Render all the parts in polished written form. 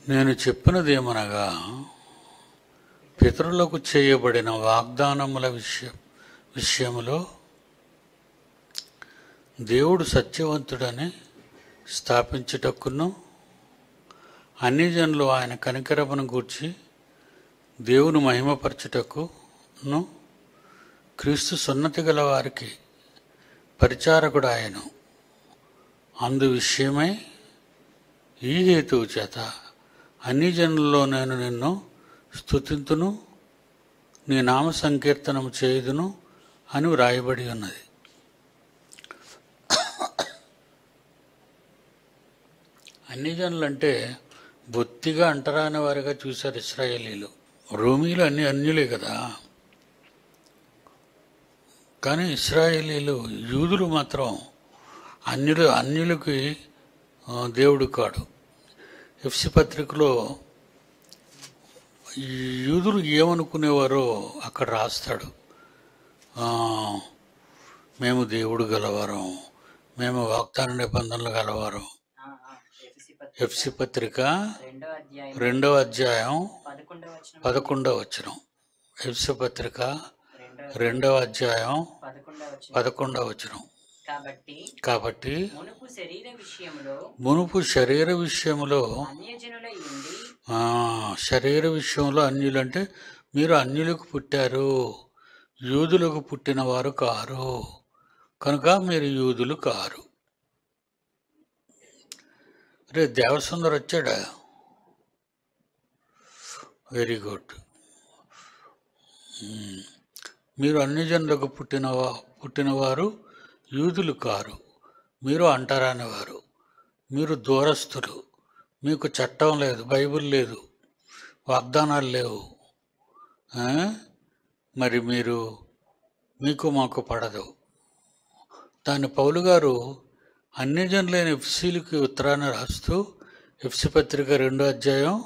నేను చెప్పినదేమనగా, పితరులకు చేయబడిన వాగ్దానముల విషయములో దేవుడు సత్యవంతుడని స్థాపించుటకును, అన్ని జనులు ఆయన కనికరమును గూర్చి దేవుని మహిమపరచుటకును, క్రీస్తు సున్నతి గల వారికి పరిచారకుడు ఆయను. అందు విషయమై ఈ హేతువు చేత అన్ని జనుల్లో నేను నిన్ను స్తుతింతును, నీ నామ సంకీర్తనము చేయుదును అని వ్రాయబడి ఉన్నది. అన్ని జనులంటే బొత్తిగా అంటరాని వారిగా చూశారు ఇశ్రాయేలీలు. రోమీలు అన్యులే కదా, కానీ ఇశ్రాయేలీలు యూదులు మాత్రం అన్యులకి దేవుడు కాడు. ఎఫ్సి పత్రికలో యూదులు ఏమనుకునేవారో అక్కడ రాస్తాడు. మేము దేవుడు గలవారం, మేము వాగ్దాన నిబంధనలు గలవారం. ఎఫ్సి పత్రిక 2వ అధ్యాయం 11వ వచనం. ఎఫ్సి పత్రిక 2వ అధ్యాయం 11వ వచనం. కాబట్టి మునుపు శరీర విషయంలో అన్యులంటే మీరు అన్యులకు పుట్టారు, యూదులకు పుట్టిన వారు కారు, కనుక మీరు యూదులు కారు. రే దేవసుందర్ వచ్చాడా? Very good. మీరు అన్ని జనులకు పుట్టినవారు యూదులు కారు, మీరు అంటరానివారు, మీరు దూరస్తులు, మీకు చట్టం లేదు, బైబిల్ లేదు, వాగ్దానాలు లేవు. మరి మీకు మాకు పడదు. దాన్ని పౌలు గారు అన్ని జనులైన ఎఫ్సీలకి ఉత్తరాన్ని రాస్తూ ఎఫ్సి పత్రిక 2వ అధ్యాయం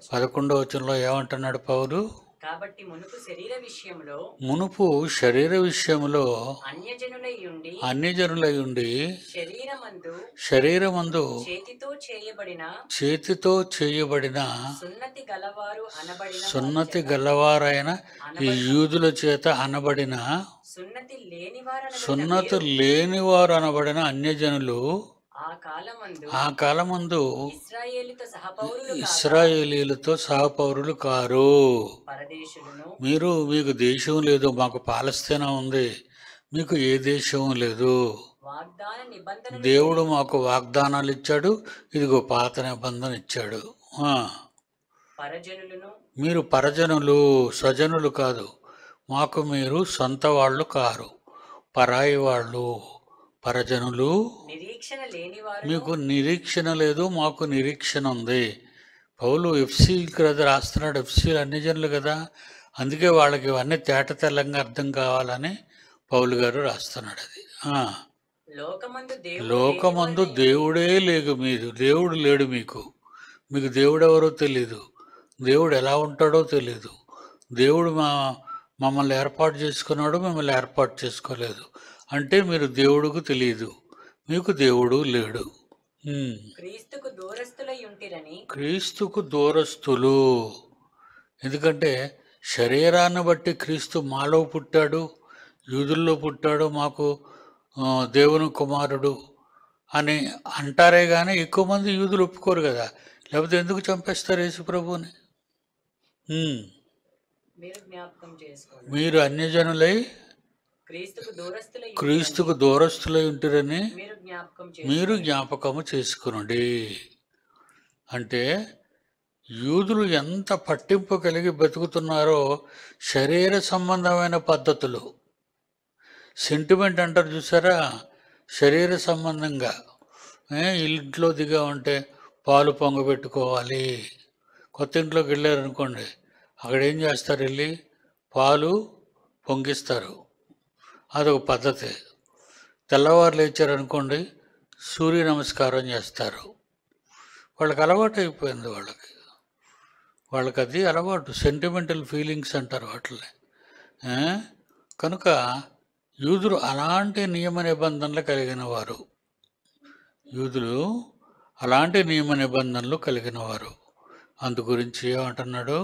11వ వచనంలో ఏమంటున్నాడు పౌలు? కాబట్టి మునుపు శరీర విషయంలో అన్యజనులై ఉండి శరీరమందు చేతితో చేయబడిన సున్నతి గలవారైన ఈ యూదుల చేత అనబడిన సున్నతి లేనివారు అనబడిన అన్యజనులు ఆ కాలమందు ఇశ్రాయేలీలతో సహపౌరులు కారు. మీకు దేశం లేదు, మాకు పాలస్తీనా ఉంది, మీకు ఏ దేశం లేదు. దేవుడు మాకు వాగ్దానాలు ఇచ్చాడు, ఇదిగో పాత నిబంధన ఇచ్చాడు. మీరు పరజనులు, స్వజనులు కాదు, మాకు మీరు సొంత వాళ్ళు కారు, పరాయి వాళ్ళు. పరజనులు, మీకు నిరీక్షణ లేదు, మాకు నిరీక్షణ ఉంది. పౌలు ఎఫ్సీకి రాస్తున్నాడు. ఎఫ్సీలు అన్ని జనులు కదా, అందుకే వాళ్ళకి ఇవన్నీ తేట తెల్లంగా అర్థం కావాలని పౌలు గారు రాస్తున్నాడు. అది లోకమందు దేవుడే లేదు, దేవుడు లేడు. మీకు దేవుడు ఎవరో తెలీదు, దేవుడు ఎలా ఉంటాడో తెలీదు. దేవుడు మమ్మల్ని ఏర్పాటు చేసుకున్నాడు, మిమ్మల్ని ఏర్పాటు చేసుకోలేదు అంటే మీరు దేవుడుకు తెలియదు, మీకు దేవుడు లేడు. క్రీస్తుకు దూరస్తులు, ఎందుకంటే శరీరాన్ని బట్టి క్రీస్తు మాలో పుట్టాడు, యూదుల్లో పుట్టాడు, మాకు దేవుని కుమారుడు అని అంటారే కానీ ఎక్కువ మంది యూదులు ఒప్పుకోరు కదా, లేకపోతే ఎందుకు చంపేస్తారు యేసు ప్రభువుని? మీరు అన్యజనులై క్రీస్తుకు దూరస్తులై ఉంటారని మీరు జ్ఞాపకము చేసుకునండి. అంటే యూదులు ఎంత పట్టింపు కలిగి బతుకుతున్నారో శరీర సంబంధమైన పద్ధతులు, సెంటిమెంట్ అంటారు చూసారా, శరీర సంబంధంగా ఇంట్లో దిగా ఉంటే పాలు పొంగబెట్టుకోవాలి. కొత్త ఇంట్లోకి వెళ్ళారనుకోండి, అక్కడ ఏం చేస్తారు, వెళ్ళి పాలు పొంగిస్తారు, అదొక పద్ధతి. తెల్లవారు లేచారనుకోండి, సూర్య నమస్కారం చేస్తారు. వాళ్ళకి అలవాటు అయిపోయింది, వాళ్ళకి అది అలవాటు. సెంటిమెంటల్ ఫీలింగ్స్ అంటారు వాటిని. కనుక యూదులు అలాంటి నియమ నిబంధనలు కలిగిన వారు. యూదులు అలాంటి నియమ నిబంధనలు కలిగిన వారు. అందు గురించి ఏమంటున్నాడు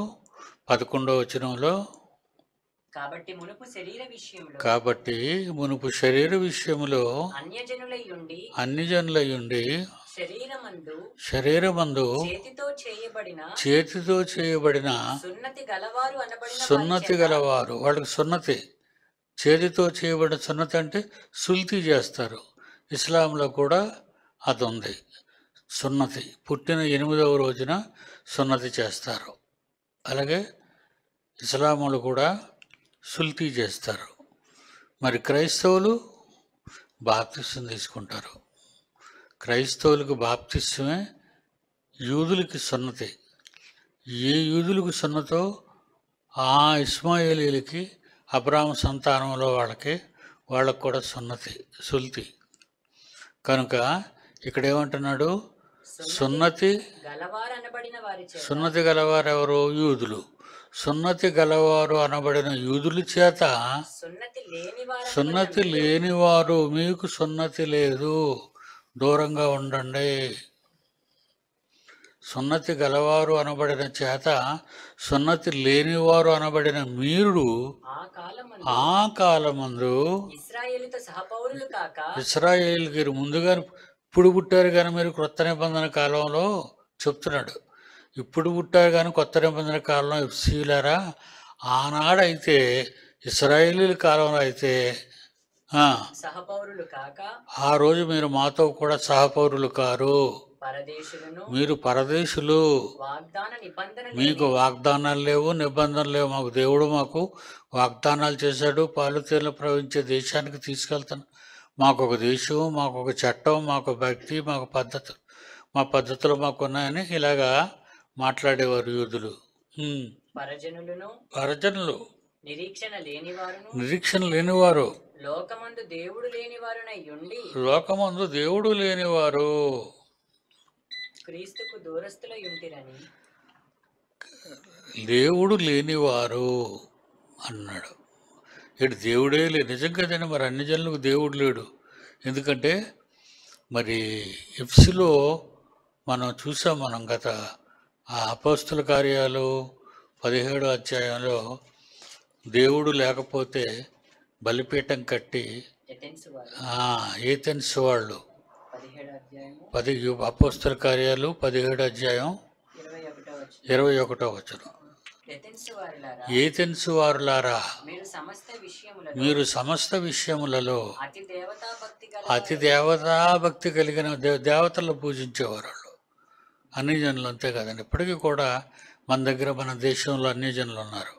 11వ వచనంలో, కాబట్టి మునుపు శరీర విషయములో అన్యజనులయుండి శరీరమందు చేతితో చేయబడిన సున్నతి గలవారు, వాళ్ళకి సున్నతి, చేతితో చేయబడిన సున్నతి అంటే సుల్తీ చేస్తారు. ఇస్లాంలో కూడా అది ఉంది. సున్నతి పుట్టిన 8వ రోజున సున్నతి చేస్తారు. అలాగే ఇస్లాములు కూడా సుల్తీ చేస్తారు. మరి క్రైస్తవులు బాప్తిస్మం తీసుకుంటారు. క్రైస్తవులకు బాప్తిస్మే, యూదులకి సున్నతి. ఏ యూదులకు సున్నతో ఆ ఇస్మాయేలీలకి అబ్రాహాము సంతానంలో వాళ్ళకు కూడా సుల్తి. కనుక ఇక్కడ ఏమంటున్నాడు, సున్నతి గలవారు ఎవరు? యూదులు. సున్నతి గలవారు అనబడిన యూదుల చేత సున్నతి లేనివారు, మీకు సున్నతి లేదు, దూరంగా ఉండండి. సున్నతి గలవారు అనబడిన చేత సున్నతి లేనివారు అనబడిన మీరు ఆ కాలమందు ఇశ్రాయేలుకి ముందుగా ఇప్పుడు పుట్టారు కానీ మీరు క్రొత్త నిబంధన కాలంలో చెప్తున్నాడు. ఇప్పుడు పుట్టారు కానీ కొత్త నిబంధన కాలంలో ఎఫ్సీలారా, ఆనాడైతే ఇశ్రాయేలీల కాలంలో అయితే ఆ రోజు మీరు మాతో కూడా సహపౌరులు కారు, మీరు పరదేశులు, మీకు వాగ్దానాలు లేవు, నిబంధనలు లేవు. మాకు వాగ్దానాలు చేశాడు, పాలు తేనెలు ప్రవహించే దేశానికి తీసుకెళ్తాను. మాకు ఒక దేశం, మాకు ఒక చట్టం, మాకు భక్తి, మాకు పద్ధతులు, మా పద్ధతులు మాకున్నాయని ఇలాగా మాట్లాడేవారు యూదులు. పరజనులు నిరీక్షణ లేనివారు, లోకమందు దేవుడు లేనివారు, క్రీస్తుకు దూరస్తులై ఉంటిరని, దేవుడు లేనివారు అన్నాడు. ఇటు దేవుడే లేదు. నిజంగానే మరి అన్ని జనులకు దేవుడు లేడు. ఎందుకంటే మరి ఎఫ్సిలో మనం చూసాం, మనం గత ఆ అపోస్తుల కార్యాలు 17వ అధ్యాయంలో దేవుడు లేకపోతే బలిపీఠం కట్టి ఏథెన్స్ వాళ్ళు అపోస్తుల కార్యాలు 17వ అధ్యాయం 21వ వచనం, ఏథెన్స్ వారులారా, మీరు సమస్త విషయములలో అతి దేవతాభక్తి కలిగిన దేవతలను పూజించేవారు. అన్ని జనులు అంతే కదండి. ఇప్పటికీ కూడా మన దేశంలో అన్ని జనులు ఉన్నారు,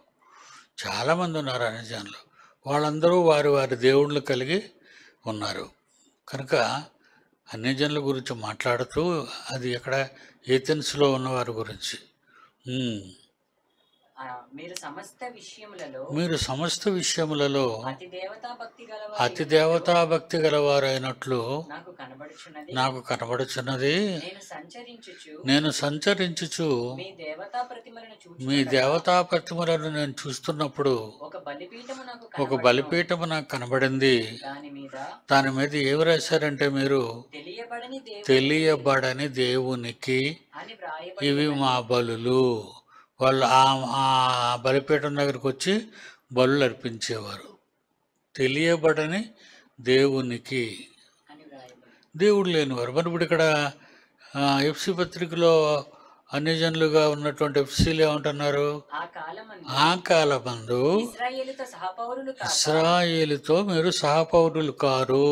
చాలామంది ఉన్నారు అన్ని జనులు. వాళ్ళందరూ వారి దేవుళ్ళు కలిగి ఉన్నారు. కనుక అన్ని జనుల గురించి మాట్లాడుతూ అది ఎక్కడ ఏథెన్స్లో ఉన్నవారి గురించి, మీరు సమస్త విషయములలో అతి దేవతాభక్తి గలవారైనట్లు నాకు కనబడుచున్నది. నేను సంచరించుచు మీ దేవతా ప్రతిమలను నేను చూస్తున్నప్పుడు ఒక బలిపీఠము నాకు కనబడింది. దాని మీద ఏమి రాశారంటే, మీరు తెలియబడని దేవునికి ఇవి మా బలులు. వాళ్ళు ఆ బలిపీఠం దగ్గరికి వచ్చి బలులు అర్పించేవారు. తెలియబడని దేవునికి, దేవుడు లేనివారు. మరి ఇప్పుడు ఇక్కడ ఎఫ్సి పత్రికలో అన్ని జనులుగా ఉన్నటువంటి ఎఫ్సీలు ఏమంటున్నారు, ఆ కాలమందు ఇశ్రాయేలుతో మీరు సహపౌరులు కారు,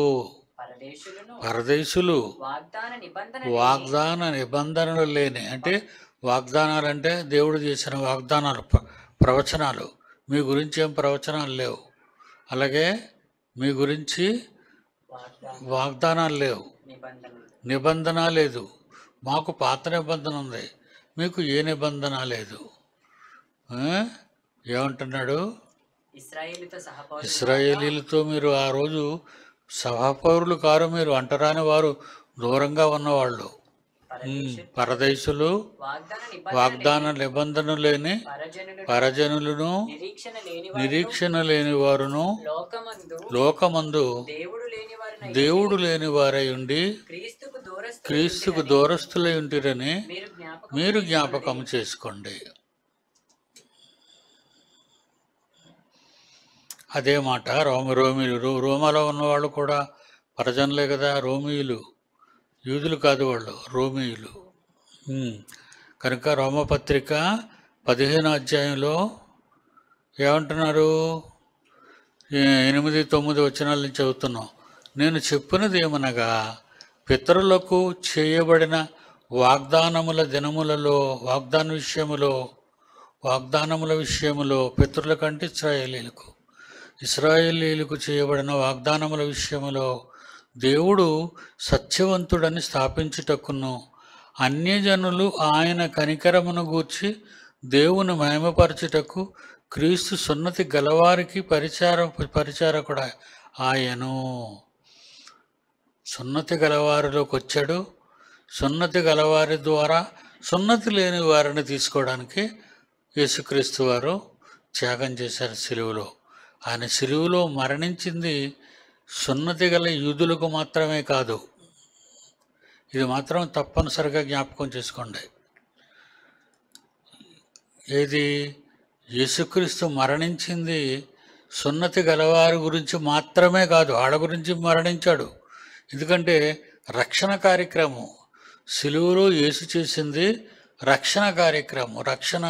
పరదేశులు, వాగ్దాన నిబంధనలు లేని. అంటే వాగ్దానాలు అంటే దేవుడు చేసిన వాగ్దానాలు, ప్రవచనాలు. మీ గురించి ఏం ప్రవచనాలు లేవు, అలాగే మీ గురించి వాగ్దానాలు లేవు, నిబంధన లేదు. మాకు పాత నిబంధన ఉంది, మీకు ఏ నిబంధన లేదు. ఏమంటున్నాడు, ఇశ్రాయేలీలతో మీరు ఆ రోజు సహపౌరులు కారు, మీరు అంటరాని వారు, దూరంగా ఉన్నవాళ్ళు. పరదేశులు వాగ్దాన నిబంధన లేని పరజనులను నిరీక్షణ లేని వారును లోకమందు దేవుడు లేని వారై ఉండి క్రీస్తుకు దూరస్తులై ఉంటిరని మీరు జ్ఞాపకం చేసుకోండి. అదే మాట రోమీయులు. రోమాలో ఉన్నవాళ్ళు కూడా పరజనులే కదా, రోమీయులు, యూదులు కాదు వాళ్ళు, రోమీయులు. కనుక రోమపత్రిక 15వ అధ్యాయంలో ఏమంటున్నారు? 8-9 వచనాల నుంచి చదువుతున్నాం. నేను చెప్పినది ఏమనగా, పితరులకు చేయబడిన వాగ్దానముల దినములలో వాగ్దానముల విషయములో పితరుల కంటే ఇశ్రాయేలీయులకు చేయబడిన వాగ్దానముల విషయములో దేవుడు సత్యవంతుడని స్థాపించుటకును, అన్యజనులు ఆయన కనికరమును గూర్చి దేవుని మహిమపరచుటకు క్రీస్తు సున్నతి గలవారికి పరిచారకుడ ఆయను. సున్నతి గలవారిలోకి వచ్చాడు. సున్నతి గలవారి ద్వారా సున్నతి లేని వారిని తీసుకోవడానికి యేసుక్రీస్తు వారు త్యాగం చేశారు సిలువలో. ఆయన సిలువలో మరణించింది సున్నతి గల యూదులకు మాత్రమే కాదు. ఇది మాత్రం తప్పనిసరిగా జ్ఞాపకం చేసుకోండి. ఏది? యేసుక్రీస్తు మరణించింది సున్నతి గలవారి గురించి మాత్రమే కాదు, ఆడ గురించి మరణించాడు. ఎందుకంటే రక్షణ కార్యక్రమం సిలువలో యేసు చేసింది రక్షణ కార్యక్రమం. రక్షణ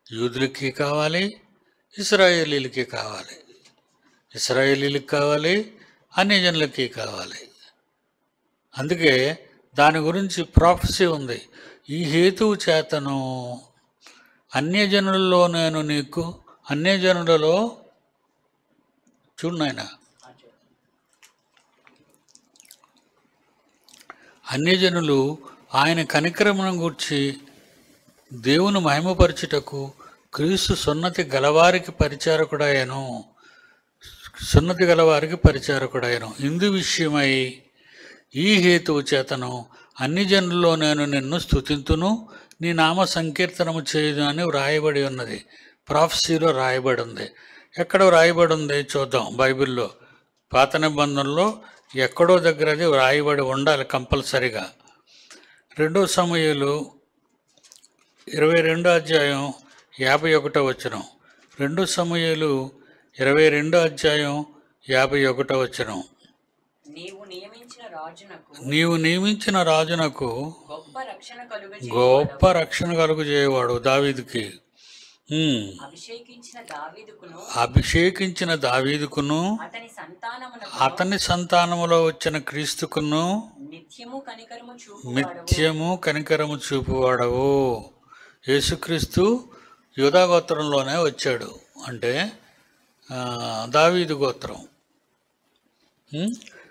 యూదులకి కావాలి, ఇశ్రాయేలీలకి కావాలి, ఇశ్రాయేలీలకి కావాలి, అన్యజనులకి కావాలి. అందుకే దాని గురించి ప్రాఫెసీ ఉంది. ఈ హేతువు చేతను అన్యజనులలో నేను నీకు, అన్యజనులలో చూడనైనా, అన్యజనులు ఆయన కనికరమును గూర్చి దేవుని మహిమపరచుటకు క్రీస్తు సున్నతి గలవారికి పరిచారకుడాయను. ఇందు విషయమై ఈ హేతువు చేతను అన్ని జనుల్లో నేను నిన్ను స్తుతింతును, నీ నామ సంకీర్తనము చేయదు అని వ్రాయబడి ఉన్నది. ప్రాఫెసీలో రాయబడి ఉంది. ఎక్కడ వ్రాయబడి ఉంది చూద్దాం. బైబిల్లో పాత నిబంధనలో ఎక్కడో దగ్గర అది వ్రాయబడి ఉండాలి కంపల్సరిగా. 2 సమూయేలు 22వ అధ్యాయం 51వ వచనం. 2 సమూయేలు 22వ అధ్యాయం 51వ వచనం. నీవు నియమించిన రాజునకు గొప్ప రక్షణ కలుగు చేయవాడు దావీదుకి. అభిషేకించిన దావీదుకును అతని సంతానములో వచ్చిన క్రీస్తుకును నిత్యము కనికరము చూపువాడవు. యేసుక్రీస్తు యూదా గోత్రంలోనే వచ్చాడు, అంటే దావీదు గోత్రం.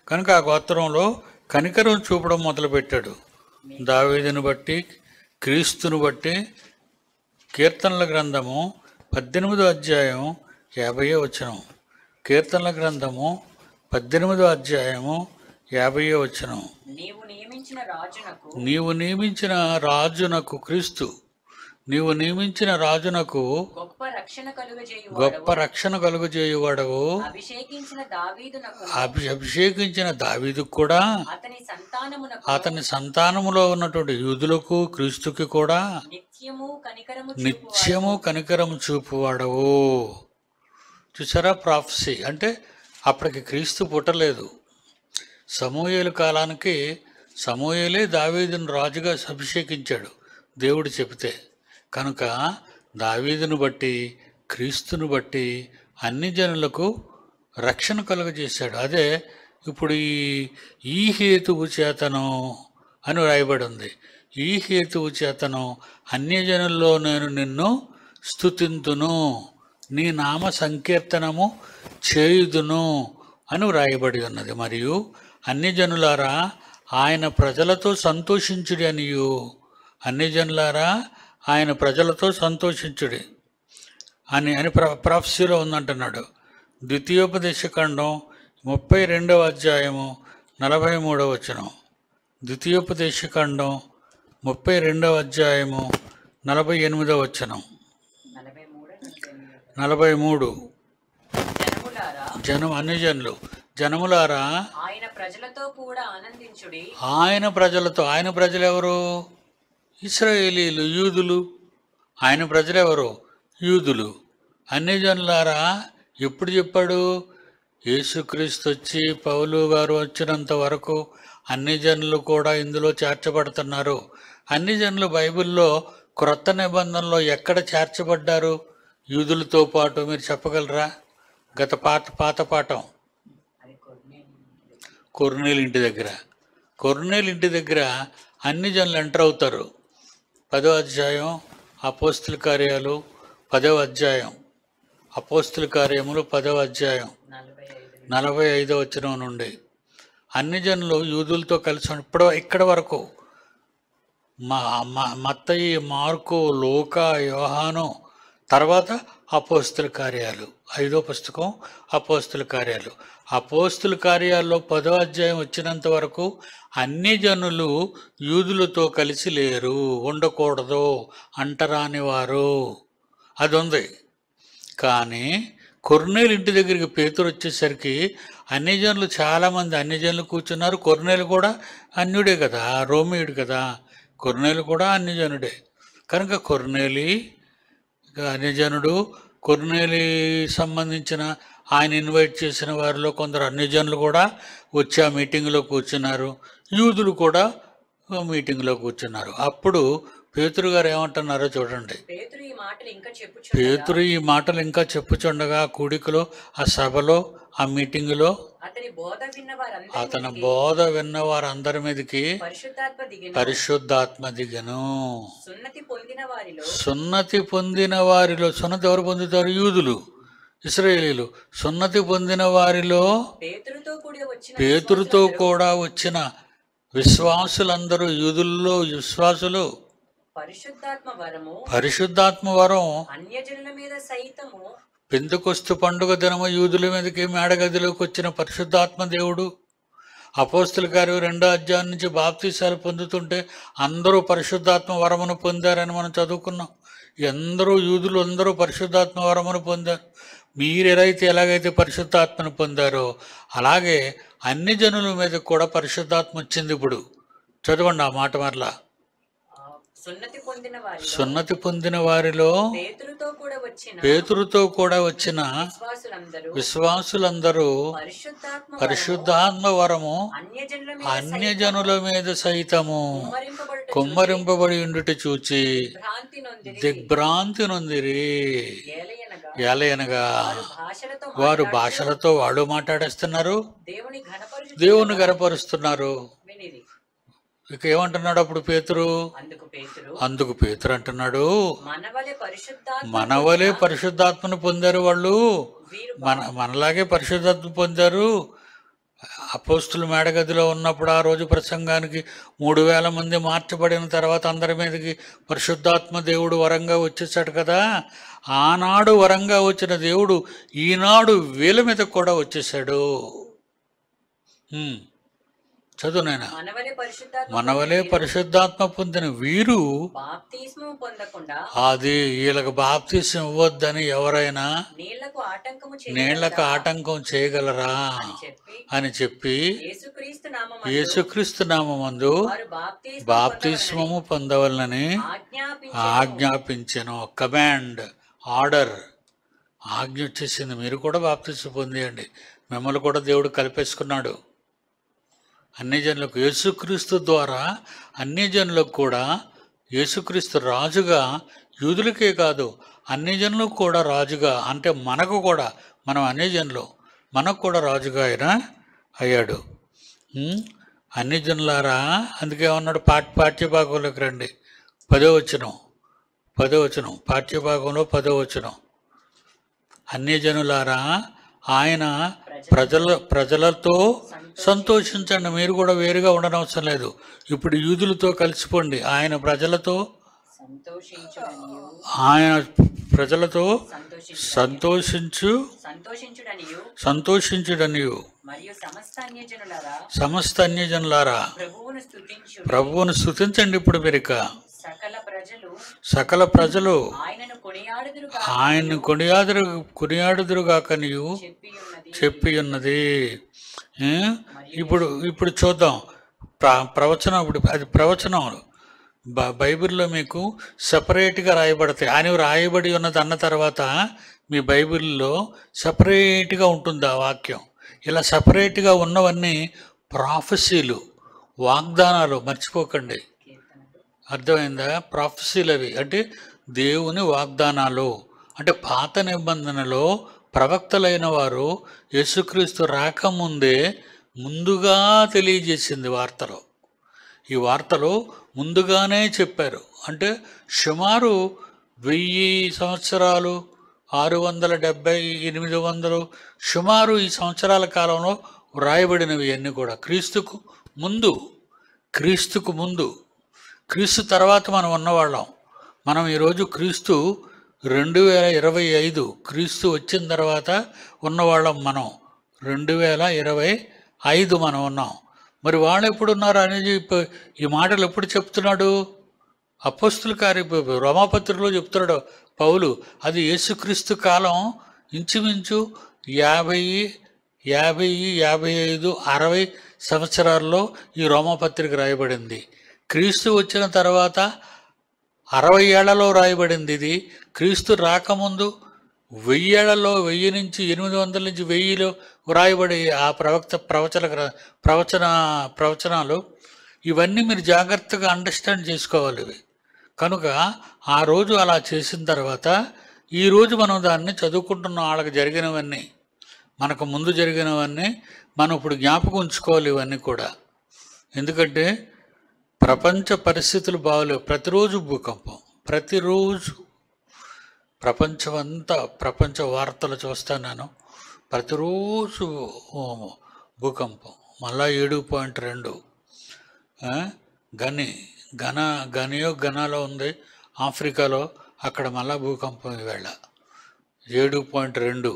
కనుక ఆ గోత్రంలో కనికరం చూపడం మొదలుపెట్టాడు. దావీదును బట్టి, క్రీస్తును బట్టి. కీర్తనల గ్రంథము 18వ అధ్యాయం 50వ వచనం. కీర్తనల గ్రంథము 18వ అధ్యాయము 50వ వచనం. నీవు నియమించిన రాజునకు క్రీస్తు, నీవు నియమించిన రాజునకు గొప్ప రక్షణ కలుగజేయువాడవు. అభిషేకించిన దావీదు కూడా అతని సంతానములో ఉన్నటువంటి యూదులకు క్రీస్తుకి కూడా నిత్యము కనికరము చూపువాడవు. చూసారా? ప్రాఫెసీ అంటే అప్పటికి క్రీస్తు పుట్టలేదు. సమూయేలు కాలానికి సమూయేలే దావీదును రాజుగా అభిషేకించాడు దేవుడు చెబితే. కనుక దావీదును బట్టి, క్రీస్తును బట్టి అన్ని జనులకు రక్షణ కలుగజేశాడు. అదే ఇప్పుడు ఈ హేతువు చేతను అని రాయబడి ఉంది. ఈ హేతువు చేతను అన్యజనుల్లో నేను నిన్ను స్తుతింతును, నీ నామ సంకీర్తనము చేయుదును అని వ్రాయబడి ఉన్నది. మరియు అన్యజనులారా ఆయన ప్రజలతో సంతోషించుడి అనియు, అన్యజనులారా ఆయన ప్రజలతో సంతోషించుడి అని ప్రాఫెసీలో ఉందంటున్నాడు. ద్వితీయోపదేశకాండం 32వ అధ్యాయము 43వ వచనం. ద్వితీయోపదేశకాండం 32వ అధ్యాయము 48వ వచనం. 43 జనం అన్ని జనములారా ఆయన ప్రజలతో కూడా ఆనందించుడి. ఆయన ప్రజలు ఎవరు? ఇశ్రాయేలీలు, యూదులు. ఆయన ప్రజలు ఎవరు? యూదులు. అన్ని జనులారా ఎప్పుడు చెప్పాడు? యేసుక్రీస్తు వచ్చి పౌలు గారు వచ్చినంత వరకు అన్ని జనులు కూడా ఇందులో చేర్చబడుతున్నారు. అన్ని జనులు బైబిల్లో క్రొత్త నిబంధనలో ఎక్కడ చేర్చబడ్డారు యూదులతో పాటు? మీరు చెప్పగలరా? గత పాత పాఠం కొర్నేలు ఇంటి దగ్గర అన్ని జనులు ఎంటర్ అవుతారు. 10వ అధ్యాయం అపోస్తుల కార్యాలు 10వ అధ్యాయం అపోస్తుల కార్యములు 10వ అధ్యాయం 45వ వచనం నుండి అన్ని జనులు యూదులతో కలిసి ఇక్కడ వరకు మత్తయి, మార్కు, లూకా, యోహాను, తర్వాత అపోస్తుల కార్యాలు 5వ పుస్తకం అపోస్తుల కార్యాల్లో 10వ అధ్యాయం వచ్చినంత వరకు అన్ని జనులు యూదులతో కలిసి లేరు, ఉండకూడదు, అంటరాని వారు, అది ఉంది. కానీ కొర్నేలు ఇంటి దగ్గరికి పేతురు వచ్చేసరికి అన్ని జనులు, చాలామంది అన్ని జనులు కూర్చున్నారు. కొర్నేలు కూడా అన్యుడే కదా, రోమియుడు కదా. కొర్నేలు కూడా అన్ని జనుడే కనుక కొర్నేలి అన్యజనుడు. కొర్నేలి సంబంధించిన ఆయన ఇన్వైట్ చేసిన వారిలో కొందరు అన్యజనులు కూడా వచ్చి ఆ మీటింగ్లో కూర్చున్నారు. యూదులు కూడా మీటింగ్లో కూర్చున్నారు. అప్పుడు పేతురు గారు ఏమంటున్నారో చూడండి. పేతురు ఈ మాటలు ఇంకా చెప్పుచుండగా కూడికలో, ఆ సభలో, ఆ మీటింగులో అతని బోధ విన్న వారందరి మీదకి పరిశుద్ధాత్మ దిగను. సున్నతి పొందిన వారిలో సున్నతి ఎవరు పొందుతారు? యూదులు, ఇశ్రాయేలీలు. సున్నతి పొందిన వారిలో పేతురుతో కూడా వచ్చిన విశ్వాసులందరూ, యూదుల్లో విశ్వాసులు పరిశుద్ధాత్మ వరం అన్యజనుల మీద సైతము పెంతెకొస్తు పండుగ దినము యూదుల మీదకి మేడగదిలోకి వచ్చిన పరిశుద్ధాత్మ దేవుడు. అపోస్తుల కార్యం 2వ అధ్యాయం నుంచి బాప్తీసాలు పొందుతుంటే అందరూ పరిశుద్ధాత్మ వరమును పొందారని మనం చదువుకున్నాం. అందరూ యూదులు అందరూ పరిశుద్ధాత్మ వరమును పొందారు. మీరు ఎలాగైతే పరిశుద్ధాత్మను పొందారో అలాగే అన్ని జనుల మీద కూడా పరిశుద్ధాత్మ వచ్చింది. ఇప్పుడు చదవండి ఆ మాట మరలా. సున్నతి పొందిన వారిలో పేతురుతో కూడా వచ్చిన విశ్వాసులందరూ పరిశుద్ధాత్మ వరము అన్యజనుల మీద సైతము కుమ్మరింపబడి ఉండుట చూచి దిగ్భ్రాంతి నొందిరి. ఏలయనగా వారు భాషలతో వాళ్ళు మాట్లాడేస్తున్నారు, దేవుని గనపరుస్తున్నారు. ఇక ఏమంటున్నాడు అప్పుడు పేతురు? అందుకు పేతురు అంటున్నాడు, మనవలే పరిశుద్ధాత్మను పొందారు వాళ్ళు, మనలాగే పరిశుద్ధాత్మ పొందారు. అపోస్తుల మేడగదిలో ఉన్నప్పుడు ఆ రోజు ప్రసంగానికి 3000 మంది మార్చబడిన తర్వాత అందరి మీదకి పరిశుద్ధాత్మ దేవుడు వరంగా వచ్చేసాడు కదా. ఆనాడు వరంగా వచ్చిన దేవుడు ఈనాడు వీళ్ళ మీద కూడా వచ్చేసాడు. చదువు నాయనా. మనవలే పరిశుద్ధాత్మ పొందిన వీరు అది వీళ్ళకి బాప్తీసం ఇవ్వద్దని ఎవరైనా నీళ్లకు ఆటంకం చేయగలరా అని చెప్పి యేసుక్రీస్తు నామమందు బాప్తిస్మము పొందవలనని ఆజ్ఞాపించెను. కమాండ్, ఆర్డర్, ఆజ్ఞ వచ్చేసింది. మీరు కూడా బాప్తిస్మం పొందేయండి. మిమ్మల్ని కూడా దేవుడు కలిపేసుకున్నాడు. అన్ని జనులకు యేసుక్రీస్తు ద్వారా అన్ని జనులకు కూడా యేసుక్రీస్తు రాజుగా, యూదులకే కాదు అన్ని జనులకు కూడా రాజుగా, అంటే మనకు కూడా, మనం అన్ని జనులు, మనకు కూడా రాజుగా ఆయన అయ్యాడు. అన్ని జనులారా, అందుకే ఉన్నాడు పాఠ్యభాగంలోకి రండి. 10వ వచనం పాఠ్యభాగంలో 10వ వచనం. అన్ని జనులారా ఆయన ప్రజలతో సంతోషించండి. మీరు కూడా వేరుగా ఉండనవసరం లేదు. ఇప్పుడు యూదులతో కలిసిపోండి. ఆయన ప్రజలతో సంతోషించుడనియు ఆయన ప్రజలతో సంతోషించు సంతోషించుడనియు సంతోషించుడనియు మరియు సమస్త అన్యజనులారా ప్రభువును స్తుతించు. ప్రభువును స్తుతించండి. ఇప్పుడు మీరు ఇక సకల ప్రజలు ఆయనను ఆయన్ని కొనియాడుదురుగాక నీవు చెప్పి ఉన్నది. ఇప్పుడు ఇప్పుడు చూద్దాం ప్రవచనం. ఇప్పుడు అది ప్రవచనం బైబిల్లో మీకు సపరేట్గా రాయబడతాయి. ఆయన రాయబడి ఉన్నది అన్న తర్వాత మీ బైబిల్లో సపరేట్గా ఉంటుంది ఆ వాక్యం. ఇలా సపరేట్గా ఉన్నవన్నీ ప్రాఫెసీలు, వాగ్దానాలు. మర్చిపోకండి, అర్థమైందా? ప్రాఫెసీలు అవి అంటే దేవుని వాగ్దానాలు. అంటే పాత నిబంధనలో ప్రవక్తలైన వారు యేసుక్రీస్తు రాకముందే ముందుగా తెలియజేసింది వార్తలో. ఈ వార్తలో ముందుగానే చెప్పారు. అంటే సుమారు 1000 సంవత్సరాలు, 670, 800 సుమారు ఈ సంవత్సరాల కాలంలో వ్రాయబడినవి అన్నీ కూడా క్రీస్తుకు ముందు. క్రీస్తు తర్వాత మనం ఉన్నవాళ్ళం. మనం ఈరోజు క్రీస్తు 2025 క్రీస్తు వచ్చిన తర్వాత ఉన్నవాళ్ళం. మనం 2025 మనం ఉన్నాం. మరి వాళ్ళు ఎప్పుడున్నారు అనేది ఈ మాటలు ఎప్పుడు చెప్తున్నాడు? అపోస్తుల కార్య రోమాపత్రికలో చెప్తున్నాడు పౌలు. అది యేసుక్రీస్తు కాలం ఇంచుమించు 50, 55, 60 సంవత్సరాల్లో ఈ రోమాపత్రిక రాయబడింది. క్రీస్తు వచ్చిన తర్వాత 60 ఏళ్లలో రాయబడింది. ఇది క్రీస్తు రాకముందు 1000 ఏళ్లలో 1000 నుంచి 800 నుంచి 1000లో వ్రాయబడి ఆ ప్రవచనాలు ఇవన్నీ మీరు జాగ్రత్తగా అండర్స్టాండ్ చేసుకోవాలి ఇవి. కనుక ఆ రోజు అలా చేసిన తర్వాత ఈరోజు మనం దాన్ని చదువుకుంటున్న వాళ్ళకి జరిగినవన్నీ, మనకు ముందు జరిగినవన్నీ మనం ఇప్పుడు జ్ఞాపకం ఉంచుకోవాలి ఇవన్నీ కూడా. ఎందుకంటే ప్రపంచ పరిస్థితులు బాగలేవు. ప్రతిరోజు భూకంపం, ప్రతిరోజు ప్రపంచ వార్తలు చూస్తాను నేను. ప్రతిరోజు భూకంపం. మళ్ళా 7.2 గనాలో ఉంది ఆఫ్రికాలో. అక్కడ మళ్ళా భూకంపం ఈవేళ 7.2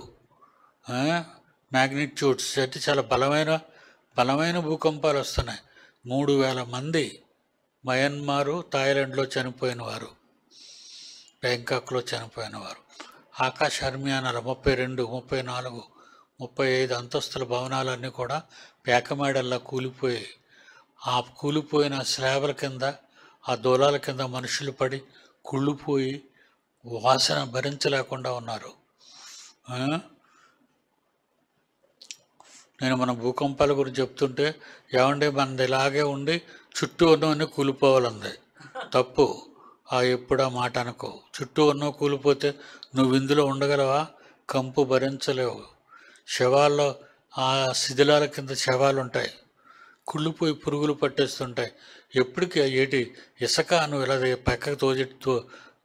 మ్యాగ్నిట్యూడ్స్. అంటే చాలా బలమైన భూకంపాలు వస్తున్నాయి. 3000 మంది మయన్మారు, థాయిలాండ్లో చనిపోయిన వారు, బ్యాంకాక్లో చనిపోయిన వారు. ఆకాశ హర్మియానాలు 32, 34, 35 అంతస్తుల భవనాలన్నీ కూడా పేకమేడల్లా కూలిపోయి, ఆ కూలిపోయిన స్లాబ్ల కింద, ఆ దూలాల కింద మనుషులు పడి కుళ్ళిపోయి వాసన భరించలేకుండా ఉన్నారు. నేను మన భూకంపాల గురించి చెప్తుంటే ఏమంటే మనది ఇలాగే ఉండి చుట్టూ ఉన్నవన్నీ కూలిపోవాలంది. తప్పు. ఎప్పుడా మాట అనుకో. చుట్టూ ఉన్నో కూలిపోతే నువ్వు ఇందులో ఉండగలవా? కంపు భరించలేవు. శవాల్లో ఆ శిథిలాల కింద శవాలు ఉంటాయి, కుళ్ళిపోయి పురుగులు పట్టేస్తుంటాయి. ఎప్పటికీ ఏటి ఇసుక నువ్వు ఇలా పక్కకు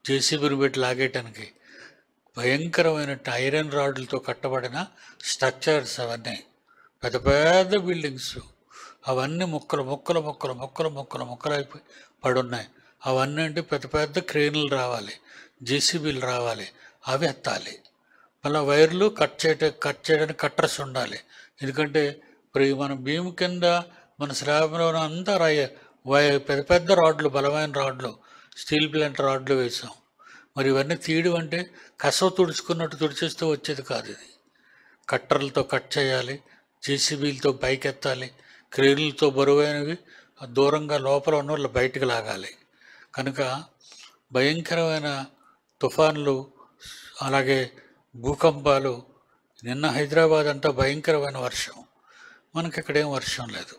జేసీబీని పెట్టి లాగేయటానికి భయంకరమైన ఐరన్ రాడ్లతో కట్టబడిన స్ట్రక్చర్స్ అవన్నీ, పెద్ద పెద్ద బిల్డింగ్స్ అవన్నీ ముక్కలు అయిపోయి పడున్నాయి. అవన్నీ అంటే పెద్ద పెద్ద క్రేన్లు రావాలి, జేసీబీలు రావాలి, అవి ఎత్తాలి. మళ్ళీ వైర్లు కట్ చేయడానికి కట్టర్స్ ఉండాలి. ఎందుకంటే ఇప్పుడు మన భీము కింద మన స్లాబ్లో అంతా పెద్ద పెద్ద రాడ్లు, బలమైన రాడ్లు, స్టీల్ ప్లాంట్ రాడ్లు వేసాం. మరి ఇవన్నీ తీయడం అంటే కసవ తుడుచుకున్నట్టు తుడిచేస్తూ వచ్చేది కాదు. ఇది కట్టర్లతో కట్ చేయాలి, జేసీబీలతో పైకి ఎత్తాలి, క్రేన్లతో బరువైనవి దూరంగా లోపల ఉన్న వాళ్ళు బయటకు లాగాలి. కనుక భయంకరమైన తుఫాన్లు, అలాగే భూకంపాలు. నిన్న హైదరాబాద్ అంతా భయంకరమైన వర్షం. మనకి ఇక్కడేం వర్షం లేదు.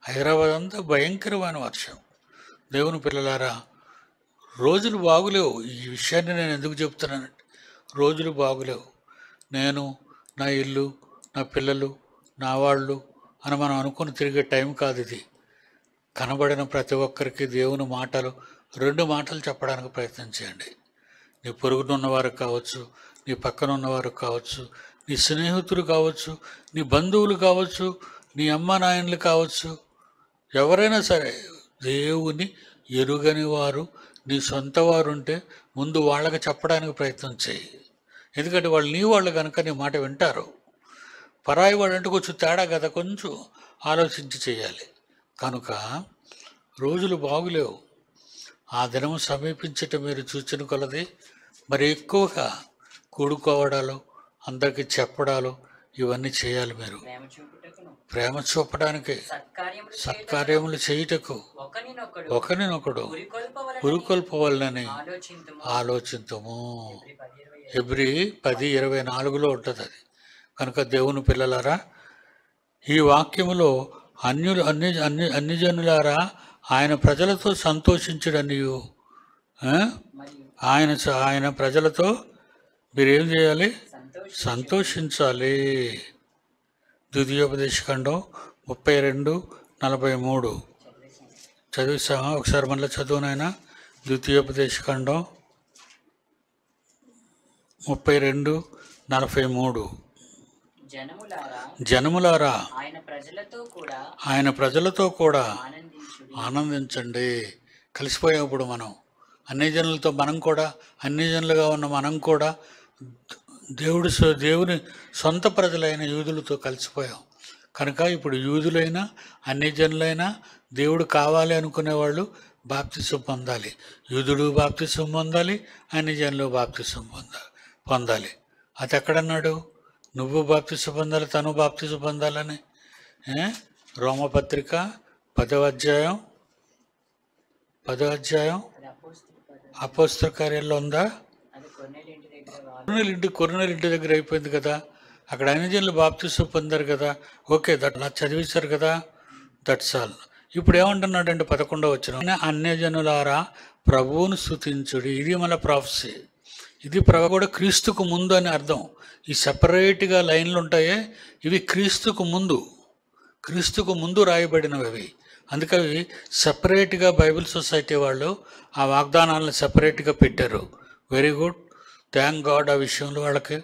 హైదరాబాద్ అంతా భయంకరమైన వర్షం. దేవుని పిల్లలారా, రోజులు బాగులేవు. ఈ విషయాన్ని నేను ఎందుకు చెప్తున్నానంటే రోజులు బాగులేవు. నేను, నా ఇల్లు, నా పిల్లలు, నా వాళ్ళు అని మనం అనుకుని తిరిగే టైం కాదు ఇది. కనబడిన ప్రతి ఒక్కరికి దేవుని మాటలు, 2 మాటలు చెప్పడానికి ప్రయత్నం చేయండి. నీ పొరుగున ఉన్నవారు కావచ్చు, నీ పక్కన ఉన్నవారు కావచ్చు, నీ స్నేహితులు కావచ్చు, నీ బంధువులు కావచ్చు, నీ అమ్మ నాయనలు కావచ్చు, ఎవరైనా సరే దేవుని ఎరుగని వారు నీ సొంత వారు ఉంటే ముందు వాళ్ళకి చెప్పడానికి ప్రయత్నం చేయి. ఎందుకంటే వాళ్ళు నీ వాళ్ళు కనుక నీ మాట వింటారు. పరాయి వాడు అంటే కొంచెం తేడా కదా, కొంచెం ఆలోచించి చేయాలి. కనుక రోజులు బాగులేవు. ఆ దినము సమీపించటం మీరు చూచిన కొలది మరి ఎక్కువగా కూడుకోవడాలు, అందరికీ చెప్పడాలు ఇవన్నీ చేయాలి. మీరు ప్రేమ చూపడానికి, సత్కార్యములు చేయుటకు ఒకరినొకడు పురికొల్పవలనని ఆలోచించము. హెబ్రీ 10:24 ఉంటుంది అది. కనుక దేవుని పిల్లలారా, ఈ వాక్యములో అన్ని జనులారా ఆయన ప్రజలతో సంతోషించుడనియు, ఆయన ప్రజలతో మీరేం చేయాలి? సంతోషించాలి. ద్వితీయోపదేశకాండం 32:43 చదివిస్తామా? ఒకసారి మళ్ళీ చదువునైనా. ద్వితీయోపదేశకాండం 32:43 జనములారా ఆయన ప్రజలతో కూడా ఆనందించండి. కలిసిపోయాం ఇప్పుడు మనం అన్ని జనులతో. మనం కూడా అన్ని జనులుగా ఉన్న మనం కూడా దేవుని సొంత ప్రజలైన యూదులతో కలిసిపోయాం. కనుక ఇప్పుడు యూదులైనా అన్ని జనులైనా దేవుడు కావాలి అనుకునేవాళ్ళు బాప్తిసం పొందాలి. యూదుడు బాప్తిసం పొందాలి, అన్ని జనులు బాప్తిసం పొందాలి. అది ఎక్కడన్నాడు? నువ్వు బాప్తిసం పొందాలి, తను బాప్తిసం పొందాలని. రోమపత్రిక 10వ అధ్యాయం అపోస్తల కార్యాల్లో ఉందా? కొర్నేలు ఇంటి దగ్గర అయిపోయింది కదా. అక్కడ అన్ని జనులు బాప్తిసం పొందారు కదా. ఓకే, అలా చదివిస్తారు కదా. That's all. ఇప్పుడు ఏమంటున్నాడంటే 11వ వచనం, అన్యజనులారా ప్రభువును స్తుతించుడి. ఇది మన ప్రాఫెసీ. ఇది కూడా క్రీస్తుకు ముందు అని అర్థం. ఈ సెపరేట్గా లైన్లు ఉంటాయే, ఇవి క్రీస్తుకు ముందు రాయబడినవి అవి. అందుకవి సెపరేట్గా బైబిల్ సొసైటీ వాళ్ళు ఆ వాగ్దానాలను సెపరేట్గా పెట్టారు. వెరీ గుడ్, థ్యాంక్ గాడ్ ఆ విషయంలో వాళ్ళకి.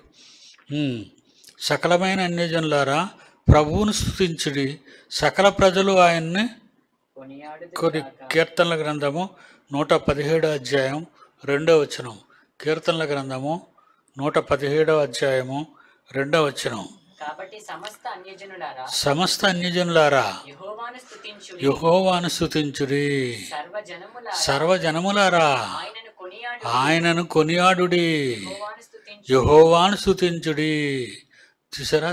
సకలమైన అన్యజనులారా ప్రభువును స్తుతించుడి, సకల ప్రజలు ఆయన్ని కొన్ని. కీర్తనల గ్రంథము 117వ అధ్యాయం 2వ వచనం. కీర్తనల గ్రంథము 117వ అధ్యాయము 2వ వచనం. సమస్త అన్యజనులారా యెహోవాను స్తుతించుడి, సర్వజనములారా ఆయనను కొనియాడుడి, యెహోవాను స్తుతించుడి. చూసారా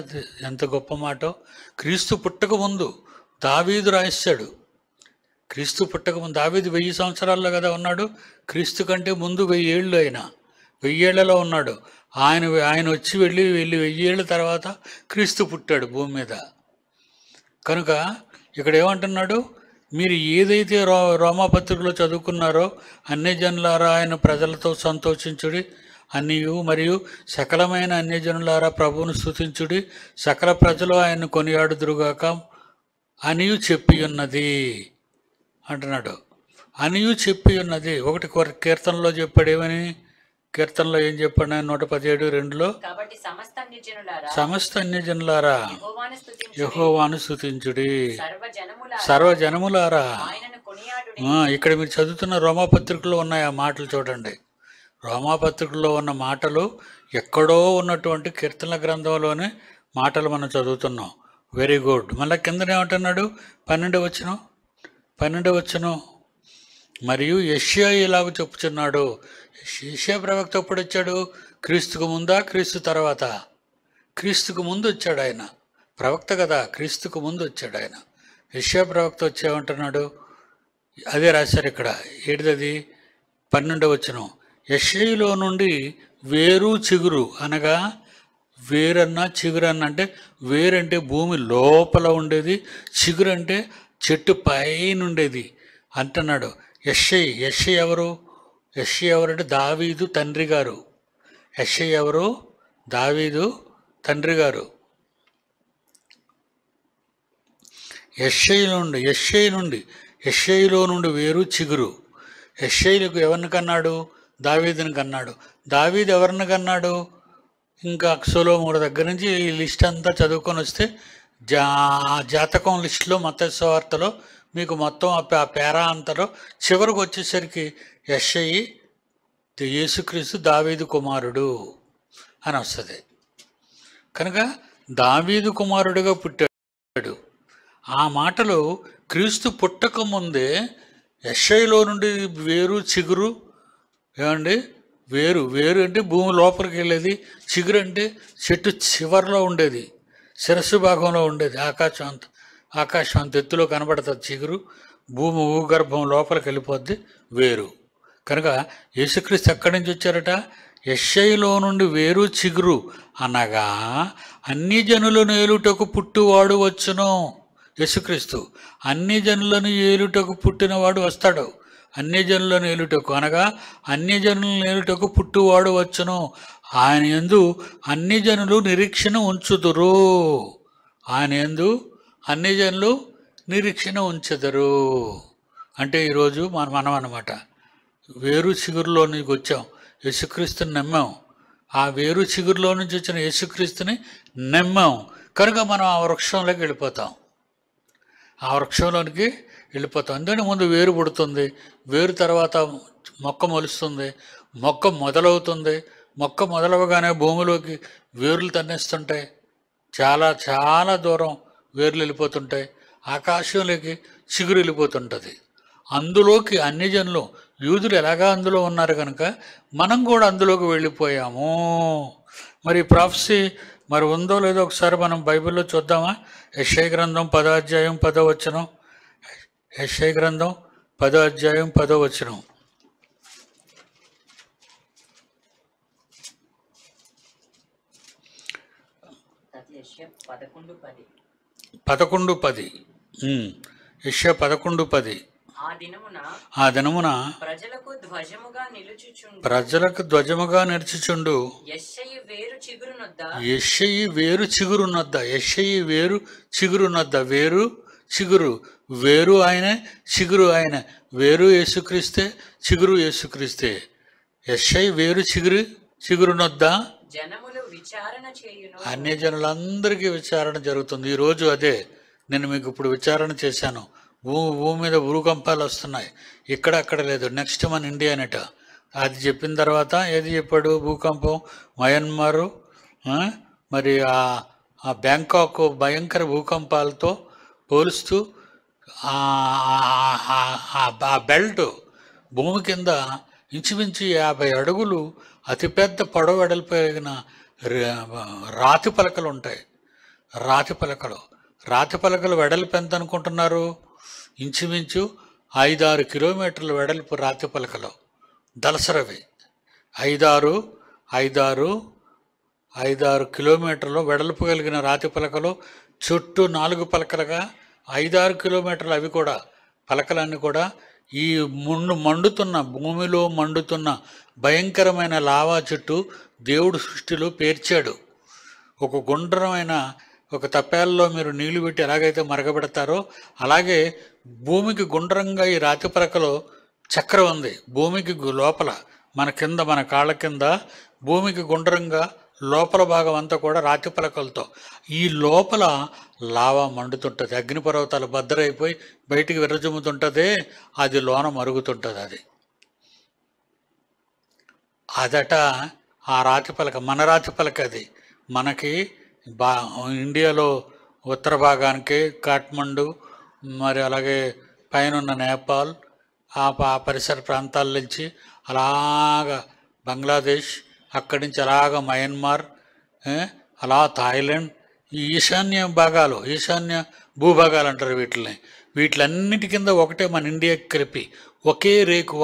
ఎంత గొప్ప మాటో. క్రీస్తు పుట్టక ముందు దావీదు రాయిస్తాడు. క్రీస్తు పుట్టక ముందు దావీదు 1000 సంవత్సరాల్లో కదా ఉన్నాడు. క్రీస్తు కంటే ముందు 1000 ఏళ్ళు, ఆయన 1000 ఏళ్లలో ఉన్నాడు. ఆయన వచ్చి వెళ్ళి 1000 ఏళ్ళ తర్వాత క్రీస్తు పుట్టాడు భూమి మీద. కనుక ఇక్కడ ఏమంటున్నాడు? మీరు ఏదైతే రోమాపత్రికలో చదువుకున్నారో, అన్యజనులారా ఆయన ప్రజలతో సంతోషించుడి అనియు, మరియు సకలమైన అన్యజనులారా ప్రభువును స్తుతించుడి, సకల ప్రజలు ఆయన్ని కొనియాడుదురుగాక అనియు చెప్పి ఉన్నది అంటున్నాడు. అనియు చెప్పి ఉన్నది. ఒకటి కీర్తనలో చెప్పాడు. ఏమని? కీర్తనలో ఏం చెప్పాడు? 117:2లో సమస్త అన్యజనులారా యెహోవాను స్తుతించుడి, సర్వజనములారా. ఇక్కడ మీరు చదువుతున్న రోమాపత్రికలో ఉన్నాయి ఆ మాటలు. చూడండి, రోమాపత్రికలో ఉన్న మాటలు ఎక్కడో ఉన్నటువంటి కీర్తనల గ్రంథంలోనే మాటలు మనం చదువుతున్నాం. Very good. మళ్ళీ కిందనేమంటున్నాడు? 12వ వచనం. మరియు యెషయా ఇలాగ చెప్పుచున్నాడు. యెషయా ప్రవక్త ఎప్పుడు వచ్చాడు? క్రీస్తుకు ముందా, క్రీస్తు తర్వాత? క్రీస్తుకు ముందు వచ్చాడు ఆయన. ప్రవక్త కదా, క్రీస్తుకు ముందు వచ్చాడు ఆయన. యెషయా ప్రవక్త వచ్చేమంటున్నాడు? అదే రాశారు ఇక్కడ. ఏడిదది? 12వ వచనం. యెషయాలో నుండి వేరు చిగురు, అనగా వేరన్నా చిగురన్నా, అంటే వేరంటే భూమి లోపల ఉండేది, చిగురు అంటే చెట్టు పైన ఉండేది అంటున్నాడు. యెషయా ఎవరు? యెషయా ఎవరంటే దావీదు తండ్రి గారు. యెషయా ఎవరు? దావీదు తండ్రి గారు. యెషయాలో నుండి వేరు చిగురు. యెషయాకు ఎవరిని కన్నాడు? దావీదుని కన్నాడు. దావీదు ఎవరిని కన్నాడు? ఇంకా సొలొమోను దగ్గర నుంచి ఈ లిస్ట్ అంతా చదువుకొని వస్తే జాతకం లిస్టులో మత్తయి సువార్తలో మీకు మొత్తం ఆ పేరా అంతలో చివరికి వచ్చేసరికి యెషయి యేసుక్రీస్తు దావీదు కుమారుడు అని వస్తుంది. కనుక దావీదు కుమారుడుగా పుట్టాడు. ఆ మాటలు క్రీస్తు పుట్టక ముందే యెషయిలో నుండి వేరు చిగురు, ఏమండి, వేరు అంటే భూమి లోపలికి వెళ్ళేది, చిగురు అంటే చెట్టు చివరిలో ఉండేది, శిరస్సు భాగంలో ఉండేది, ఆకాశం అంత ఎత్తులో కనబడుతుంది చిగురు, భూమి భూగర్భం లోపలికి వెళ్ళిపోద్ది వేరు. కనుక యేసుక్రీస్తు ఎక్కడి నుంచి వచ్చారట? యెషయిలో నుండి వేరు చిగురు అనగా అన్ని జనులను ఏలుటకు పుట్టువాడు వచ్చును. యేసుక్రీస్తు అన్ని జనులను ఏలుటకు పుట్టినవాడు వస్తాడు. అన్ని జనులను ఏలుటకు అనగా అన్ని జనులను ఏలుటకు పుట్టువాడు వచ్చును. ఆయన యందు అన్ని జనులు నిరీక్షణ ఉంచుదురు. ఆయన యందు అన్ని జనులు నిరీక్షణ ఉంచుదురు. అంటే ఈరోజు మనం అన్నమాట వేరు చిగురులో నుంచి వచ్చాం, యేసుక్రీస్తుని నమ్మాం. ఆ వేరు చిగురులో నుంచి వచ్చిన యేసుక్రీస్తుని నమ్మాం కనుక మనం ఆ వృక్షంలోకి వెళ్ళిపోతాం. ఆ వృక్షంలోనికి వెళ్ళిపోతాం. ఎందుకంటే ముందు వేరు పుడుతుంది, వేరు తర్వాత మొక్క మొలుస్తుంది, మొక్క మొదలవుతుంది. మొక్క మొదలవగానే భూమిలోకి వేర్లు తన్నేస్తుంటాయి, చాలా చాలా దూరం వేర్లు వెళ్ళిపోతుంటాయి, ఆకాశంలోకి చిగురు వెళ్ళిపోతుంటుంది. అందులోకి అన్ని జనులు, యూదులు ఎలాగా అందులో ఉన్నారు కనుక మనం కూడా అందులోకి వెళ్ళిపోయాము. మరి ప్రాఫెసీ మరి ఉందో లేదో ఒకసారి మనం బైబిల్లో చూద్దామా? యెషయా గ్రంథం 10వ అధ్యాయం 10వ వచనం. యెషయా గ్రంథం 10వ అధ్యాయం 10వ వచనం. యెషయా 11:10. ఆ దినమున ప్రజలకు ధ్వజముగా నిలుచుచుండు యెషయి వేరు చిగురునొద్ద. యెషయి వేరు చిగురునొద్ద. వేరు చిగురు, వేరు ఆయన, చిగురు ఆయన. వేరు యేసుక్రీస్తే, చిగురు యేసుక్రీస్తే. యెషయి వేరు చిగురునొద్ద అన్ని జనులందరికీ విచారణ జరుగుతుంది. ఈరోజు అదే నేను మీకు ఇప్పుడు విచారణ చేశాను. భూమి మీద భూకంపాలు వస్తున్నాయి, ఇక్కడ అక్కడ లేదు. నెక్స్ట్ మన ఇండియానట. అది చెప్పిన తర్వాత ఏది చెప్పాడు? భూకంపం మయన్మారు, మరి ఆ బ్యాంకాక్ భయంకర భూకంపాలతో పోలుస్తూ ఆ బెల్ట్ భూమి కింద ఇంచుమించు 50 అడుగులు అతిపెద్ద పొడవు వెడల్పోయిన రాతి పలకలు ఉంటాయి. రాతి పలకలు వెడల్పు ఎంత అనుకుంటున్నారు? ఇంచుమించు 5-6 కిలోమీటర్ల వెడల్పు రాతి పలకలు, దలసరవి. 5-6 కిలోమీటర్లు వెడల్పు కలిగిన రాతి పలకలు, చుట్టూ 4 పలకలుగా 5-6 కిలోమీటర్లు. అవి కూడా పలకలన్నీ కూడా ఈ మండుతున్న భూమిలో మండుతున్న భయంకరమైన లావా చుట్టూ దేవుడు సృష్టిలో పేర్చాడు. ఒక గుండ్రమైన ఒక తప్పేలలో మీరు నీళ్లు పెట్టి ఎలాగైతే మరగబెడతారో అలాగే భూమికి గుండ్రంగా ఈ రాతి పలకలో చక్రం ఉంది. భూమికి లోపల మన కింద, మన కాళ్ళ కింద భూమికి గుండ్రంగా లోపల భాగం అంతా కూడా రాతి పలకలతో. ఈ లోపల లావా మండుతుంటుంది, అగ్నిపర్వతాలు బద్దరైపోయి బయటికి విరజుమ్ముతుంటుంది, అది లోన మరుగుతుంటుంది. అదట ఆ రాతి పలక, మన రాతి పలక. అది మనకి ఇండియాలో ఉత్తర భాగానికి కాఠ్మండు, మరి అలాగే పైన నేపాల్, ఆ పరిసర ప్రాంతాల నుంచి అలాగా బంగ్లాదేశ్, అక్కడి నుంచి అలాగా మయన్మార్, అలా థాయిలాండ్, ఈ ఈశాన్య భూభాగాలు అంటారు వీటిని. వీటిలన్నిటి కింద ఒకటే మన ఇండియాకి కలిపి ఒకే రేకు,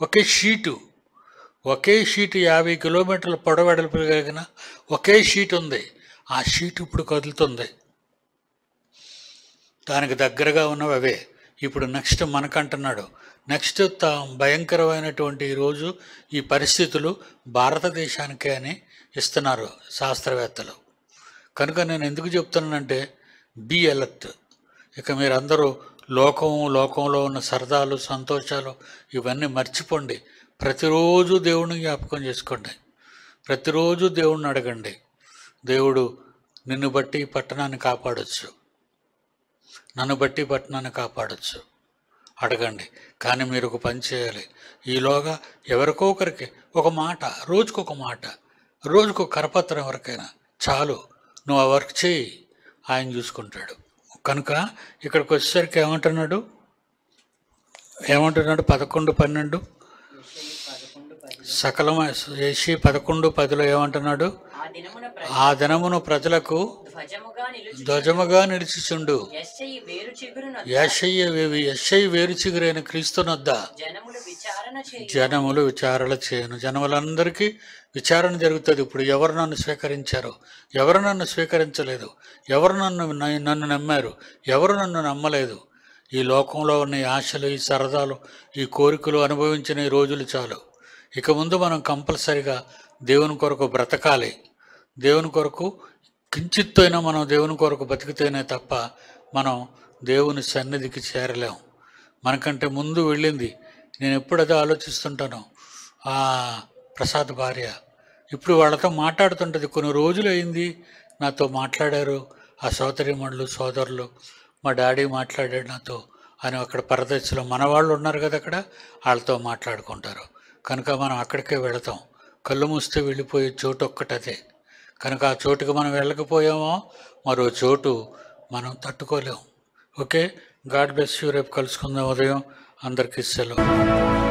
ఒకే షీటు 50 కిలోమీటర్ల పొడవు వెడల్పు కలిగిన ఒకే షీట్ ఉంది. ఆ షీట్ ఇప్పుడు కదులుతుంది. దానికి దగ్గరగా ఉన్నవి అవే. ఇప్పుడు నెక్స్ట్ మనకంటున్నాడు. నెక్స్ట్ భయంకరమైనటువంటి ఈరోజు ఈ పరిస్థితులు భారతదేశానికే అని ఇస్తున్నారు శాస్త్రవేత్తలు. కనుక నేను ఎందుకు చెప్తున్నానంటే బీ అలర్ట్. ఇక మీరందరూ లోకంలో ఉన్న సరదాలు, సంతోషాలు ఇవన్నీ మర్చిపోండి. ప్రతిరోజు దేవుడిని జ్ఞాపకం చేసుకోండి, ప్రతిరోజు దేవుడిని అడగండి. దేవుడు నిన్ను బట్టి పట్టణాన్ని కాపాడచ్చు. నన్ను బట్టి పట్టణాన్ని కాపాడచ్చు. అడగండి. కానీ మీరు ఒక పని చేయాలి. ఈలోగా ఎవరికో ఒకరికి ఒక మాట, రోజుకొక మాట, రోజుకు కరపత్రం ఎవరికైనా చాలు. నువ్వు ఆ వర్క్ చేయి, ఆయన చూసుకుంటాడు. కనుక ఇక్కడికి వచ్చేసరికి ఏమంటున్నాడు 11:12 సకలమ ఏషి 11:10 ఏమంటున్నాడు? ఆ దినమును ప్రజలకు ధ్వజముగా నిలిచిచుండు. యెషయి వేరు చిగురైన క్రీస్తునొద్ద జనములు విచారణ చేయను. జనములందరికీ విచారణ జరుగుతుంది. ఇప్పుడు ఎవరు నన్ను స్వీకరించారు, ఎవరు నన్ను స్వీకరించలేదు, ఎవరు నన్ను నమ్మారు, ఎవరు నన్ను నమ్మలేదు. ఈ లోకంలో ఉన్న ఈ ఆశలు, ఈ సరదాలు, ఈ కోరికలు అనుభవించిన ఈ రోజులు చాలు. ఇక ముందు మనం కంపల్సరిగా దేవుని కొరకు బ్రతకాలి. దేవుని కొరకు కించిత్తు అయినా మనం దేవుని కొరకు బతికితేనే తప్ప మనం దేవుని సన్నిధికి చేరలేం. మనకంటే ముందు వెళ్ళింది. నేను ఎప్పుడు అదే ఆలోచిస్తుంటాను. ఆ ప్రసాద్ భార్య ఇప్పుడు వాళ్ళతో మాట్లాడుతుంటుంది. కొన్ని రోజులు అయింది నాతో మాట్లాడారు ఆ సోదరిమణులు, సోదరులు, మా డాడీ మాట్లాడాడు నాతో అని అక్కడ పరదేశంలో మన వాళ్ళు ఉన్నారు కదా, అక్కడ వాళ్ళతో మాట్లాడుకుంటారు. కనుక మనం అక్కడికే వెళతాం. కళ్ళు మూస్తే వెళ్ళిపోయే చోటు ఒక్కటదే. కనుక ఆ చోటుకి మనం వెళ్ళకపోయామో మరో చోటు మనం తట్టుకోలేం. Okay, God bless you. రేపు కలుసుకుందాం ఉదయం. అందరికీ సెలవు.